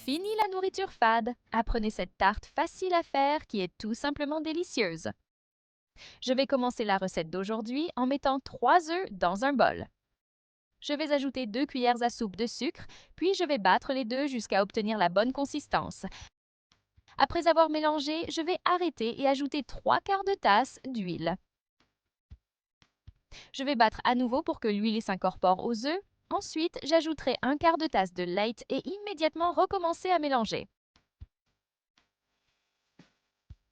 Fini la nourriture fade. Apprenez cette tarte facile à faire qui est tout simplement délicieuse. Je vais commencer la recette d'aujourd'hui en mettant 3 œufs dans un bol. Je vais ajouter 2 cuillères à soupe de sucre, puis je vais battre les deux jusqu'à obtenir la bonne consistance. Après avoir mélangé, je vais arrêter et ajouter 3/4 de tasse d'huile. Je vais battre à nouveau pour que l'huile s'incorpore aux œufs. Ensuite, j'ajouterai 1/4 de tasse de lait et immédiatement recommencer à mélanger.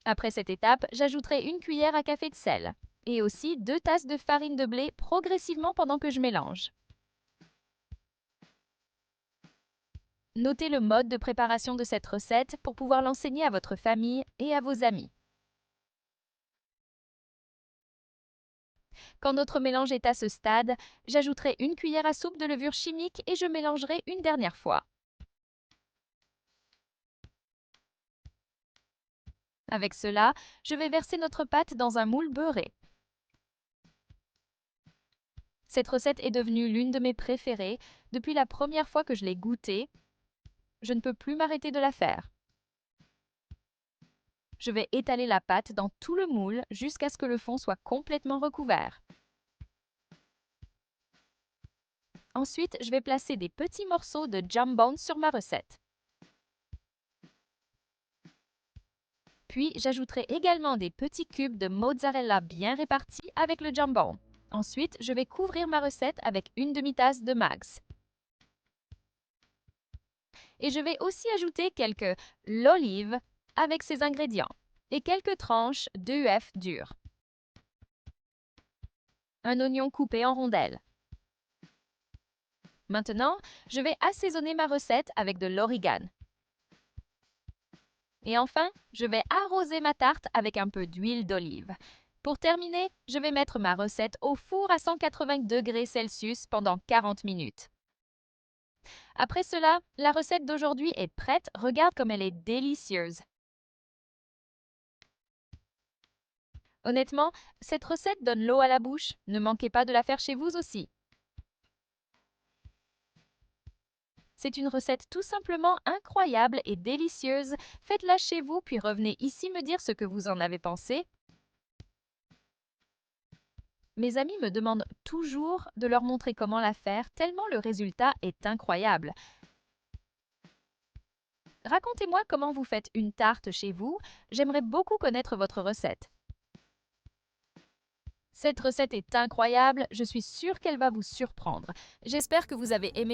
Après cette étape, j'ajouterai 1 cuillère à café de sel et aussi 2 tasses de farine de blé progressivement pendant que je mélange. Notez le mode de préparation de cette recette pour pouvoir l'enseigner à votre famille et à vos amis. Quand notre mélange est à ce stade, j'ajouterai 1 cuillère à soupe de levure chimique et je mélangerai une dernière fois. Avec cela, je vais verser notre pâte dans un moule beurré. Cette recette est devenue l'une de mes préférées depuis la première fois que je l'ai goûtée. Je ne peux plus m'arrêter de la faire. Je vais étaler la pâte dans tout le moule jusqu'à ce que le fond soit complètement recouvert. Ensuite, je vais placer des petits morceaux de jambon sur ma recette. Puis, j'ajouterai également des petits cubes de mozzarella bien répartis avec le jambon. Ensuite, je vais couvrir ma recette avec une demi-tasse de mags. Et je vais aussi ajouter quelques l'olive avec ces ingrédients et quelques tranches d'œuf dur. Un oignon coupé en rondelles. Maintenant, je vais assaisonner ma recette avec de l'origan. Et enfin, je vais arroser ma tarte avec un peu d'huile d'olive. Pour terminer, je vais mettre ma recette au four à 180 degrés Celsius pendant 40 minutes. Après cela, la recette d'aujourd'hui est prête. Regarde comme elle est délicieuse. Honnêtement, cette recette donne l'eau à la bouche. Ne manquez pas de la faire chez vous aussi. C'est une recette tout simplement incroyable et délicieuse. Faites-la chez vous puis revenez ici me dire ce que vous en avez pensé. Mes amis me demandent toujours de leur montrer comment la faire tellement le résultat est incroyable. Racontez-moi comment vous faites une tarte chez vous. J'aimerais beaucoup connaître votre recette. Cette recette est incroyable. Je suis sûre qu'elle va vous surprendre. J'espère que vous avez aimé